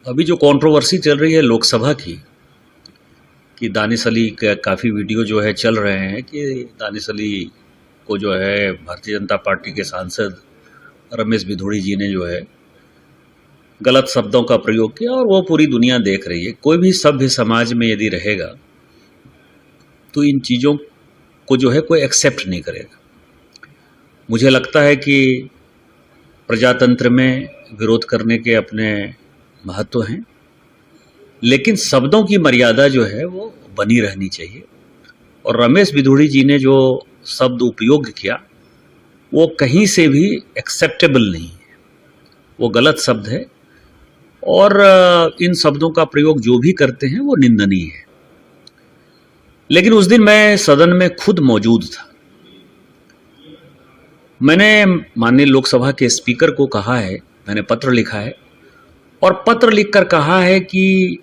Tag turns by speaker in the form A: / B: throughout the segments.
A: अभी जो कंट्रोवर्सी चल रही है लोकसभा की, कि दानिश अली का काफ़ी वीडियो जो है चल रहे हैं कि दानिश अली को जो है भारतीय जनता पार्टी के सांसद रमेश भिदोड़ी जी ने जो है गलत शब्दों का प्रयोग किया, और वो पूरी दुनिया देख रही है। कोई भी सभ्य समाज में यदि रहेगा तो इन चीज़ों को जो है कोई एक्सेप्ट नहीं करेगा। मुझे लगता है कि प्रजातंत्र में विरोध करने के अपने महत्व हैं, लेकिन शब्दों की मर्यादा जो है वो बनी रहनी चाहिए। और रमेश भिदोड़ी जी ने जो शब्द उपयोग किया वो कहीं से भी एक्सेप्टेबल नहीं है, वो गलत शब्द है, और इन शब्दों का प्रयोग जो भी करते हैं वो निंदनीय है। लेकिन उस दिन मैं सदन में खुद मौजूद था। मैंने माननीय लोकसभा के स्पीकर को कहा है, मैंने पत्र लिखा है, और पत्र लिखकर कहा है कि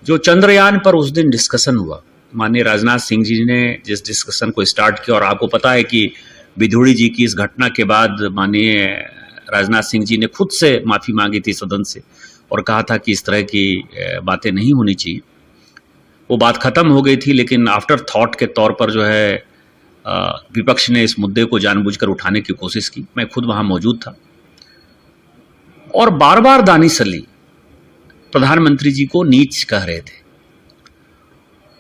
A: जो चंद्रयान पर उस दिन डिस्कशन हुआ, माननीय राजनाथ सिंह जी ने जिस डिस्कशन को स्टार्ट किया, और आपको पता है कि भिदोड़ी जी की इस घटना के बाद माननीय राजनाथ सिंह जी ने खुद से माफ़ी मांगी थी सदन से, और कहा था कि इस तरह की बातें नहीं होनी चाहिए। वो बात ख़त्म हो गई थी, लेकिन आफ्टर थॉट के तौर पर जो है विपक्ष ने इस मुद्दे को जानबूझकर उठाने की कोशिश की। मैं खुद वहाँ मौजूद था, और बार बार दानिश अली प्रधानमंत्री जी को नीच कह रहे थे।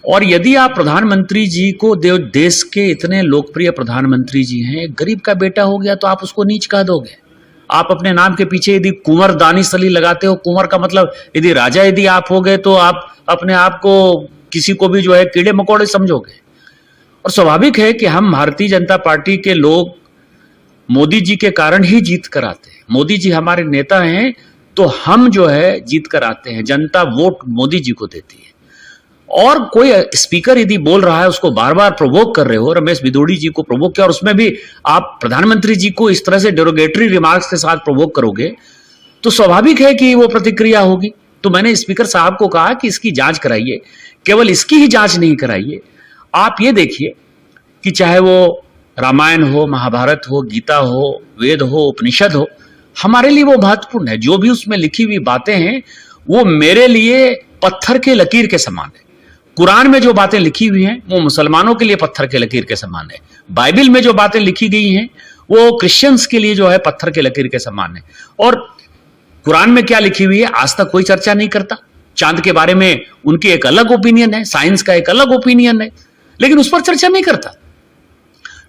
A: और यदि आप प्रधानमंत्री जी को, देश के इतने लोकप्रिय प्रधानमंत्री जी हैं, गरीब का बेटा हो गया तो आप उसको नीच कह दोगे? आप अपने नाम के पीछे यदि कुंवर दानिश अली लगाते हो, कुंवर का मतलब यदि राजा यदि आप हो गए तो आप अपने आप को किसी को भी जो है कीड़े मकोड़े समझोगे। और स्वाभाविक है कि हम भारतीय जनता पार्टी के लोग मोदी जी के कारण ही जीत कर आते हैं। मोदी जी हमारे नेता हैं, तो हम जो है जीत कर आते हैं। जनता वोट मोदी जी को देती है। और कोई स्पीकर यदि बोल रहा है, उसको बार बार प्रोवोक कर रहे हो, रमेश भिदोड़ी जी को प्रोवोक किया, और उसमें भी आप प्रधानमंत्री जी को इस तरह से डेरोगेटरी रिमार्क्स के साथ प्रोवोक करोगे, तो स्वाभाविक है कि वो प्रतिक्रिया होगी। तो मैंने स्पीकर साहब को कहा कि इसकी जांच कराइए। केवल इसकी ही जांच नहीं कराइए, आप ये देखिए कि चाहे वो रामायण हो, महाभारत हो, गीता हो, वेद हो, उपनिषद हो, हमारे लिए वो महत्वपूर्ण है। जो भी उसमें लिखी हुई बातें हैं वो मेरे लिए पत्थर के लकीर के समान है। कुरान में जो बातें लिखी हुई हैं वो मुसलमानों के लिए पत्थर के लकीर के समान है। बाइबल में जो बातें लिखी गई हैं वो क्रिश्चियंस के लिए जो है पत्थर के लकीर के समान है। और कुरान में क्या लिखी हुई है आज तक कोई चर्चा नहीं करता। चांद के बारे में उनकी एक अलग ओपिनियन है, साइंस का एक अलग ओपिनियन है, लेकिन उस पर चर्चा नहीं करता।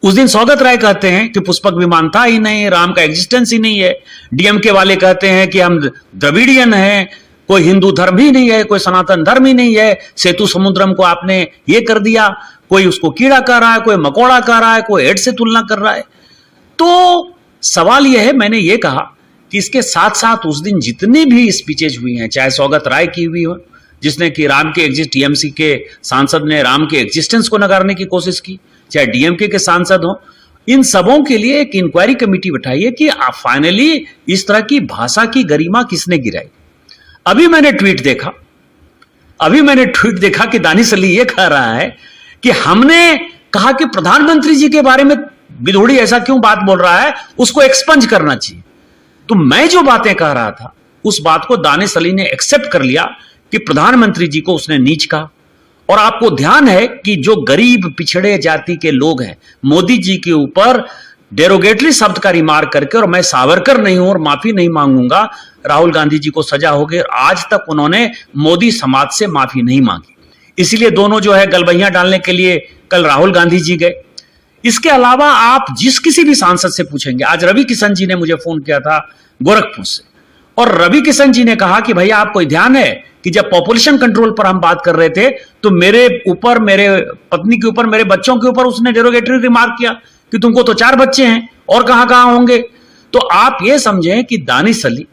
A: उस दिन सौगत राय कहते हैं कि पुष्पक विमान था ही नहीं, राम का एग्जिस्टेंस ही नहीं है। डीएमके वाले कहते हैं कि हम द्रविडियन हैं, कोई हिंदू धर्म ही नहीं है, कोई सनातन धर्म ही नहीं है, सेतु समुद्रम को आपने ये कर दिया। कोई उसको कीड़ा कह रहा है, कोई मकोड़ा कह रहा है, कोई एड से तुलना कर रहा है। तो सवाल यह है, मैंने ये कहा कि इसके साथ साथ उस दिन जितनी भी स्पीचेज हुई हैं, चाहे सौगत राय की हुई हो जिसने कि राम के टीएमसी के सांसद ने राम के एग्जिस्टेंस को नकारने की कोशिश की, चाहे डीएमके के सांसद हो, इन सबों के लिए एक इंक्वायरी कमेटी बिठाइए कि फाइनली इस तरह की भाषा की गरिमा किसने गिराई। अभी मैंने ट्वीट देखा कि दानिश अली ये कह रहा है कि हमने कहा कि प्रधानमंत्री जी के बारे में भिदोड़ी ऐसा क्यों बात बोल रहा है, उसको एक्सपंज करना चाहिए। तो मैं जो बातें कह रहा था उस बात को दानिश अली ने एक्सेप्ट कर लिया कि प्रधानमंत्री जी को उसने नीच कहा। और आपको ध्यान है कि जो गरीब पिछड़े जाति के लोग हैं, मोदी जी के ऊपर डेरोगेटरी शब्द का रिमार्क करके, और मैं सावरकर नहीं हूं और माफी नहीं मांगूंगा, राहुल गांधी जी को सजा हो गई। आज तक उन्होंने मोदी समाज से माफी नहीं मांगी, इसलिए दोनों जो है गलबैया डालने के लिए कल राहुल गांधी जी गए। इसके अलावा आप जिस किसी भी सांसद से पूछेंगे, आज रवि किशन जी ने मुझे फोन किया था गोरखपुर से, और रवि किशन जी ने कहा कि भैया आपको ध्यान है कि जब पॉपुलेशन कंट्रोल पर हम बात कर रहे थे तो मेरे ऊपर, मेरे पत्नी के ऊपर, मेरे बच्चों के ऊपर उसने डेरोगेटरी रिमार्क किया कि तुमको तो 4 बच्चे हैं और कहां कहां होंगे। तो आप ये समझें कि दानिश अली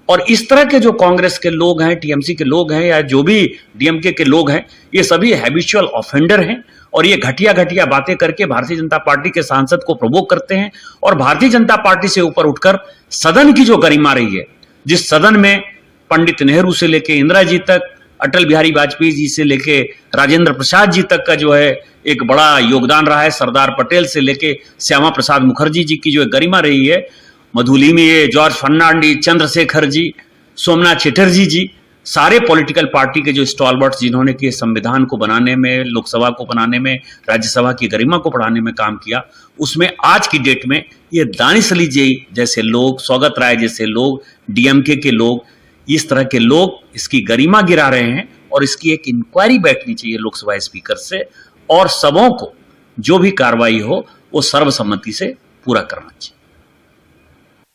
A: और इस तरह के जो कांग्रेस के लोग हैं, टीएमसी के लोग हैं, या जो भी डीएमके के लोग हैं, ये सभी हैबिचुअल ऑफेंडर हैं, और ये घटिया घटिया बातें करके भारतीय जनता पार्टी के सांसद को प्रवोक करते हैं। और भारतीय जनता पार्टी से ऊपर उठकर सदन की जो गरिमा रही है, जिस सदन में पंडित नेहरू से लेके इंदिरा जी तक, अटल बिहारी वाजपेयी जी से लेके राजेंद्र प्रसाद जी तक का जो है एक बड़ा योगदान रहा है, सरदार पटेल से लेके श्यामा प्रसाद मुखर्जी जी की जो गरिमा रही है, मधुलिमी, जॉर्ज फर्नांडिस, चंद्रशेखर जी, सोमनाथ चटर्जी जी, सारे पॉलिटिकल पार्टी के जो स्टॉलवर्ट्स जिन्होंने कि संविधान को बनाने में, लोकसभा को बनाने में, राज्यसभा की गरिमा को बढ़ाने में काम किया, उसमें आज की डेट में ये दानिश अली जी जैसे लोग, सौगत राय जैसे लोग, डीएमके के लोग, इस तरह के लोग इसकी गरिमा गिरा रहे हैं। और इसकी एक इंक्वायरी बैठनी चाहिए लोकसभा स्पीकर से, और सबों को जो भी कार्रवाई हो वो सर्वसम्मति से पूरा करना चाहिए।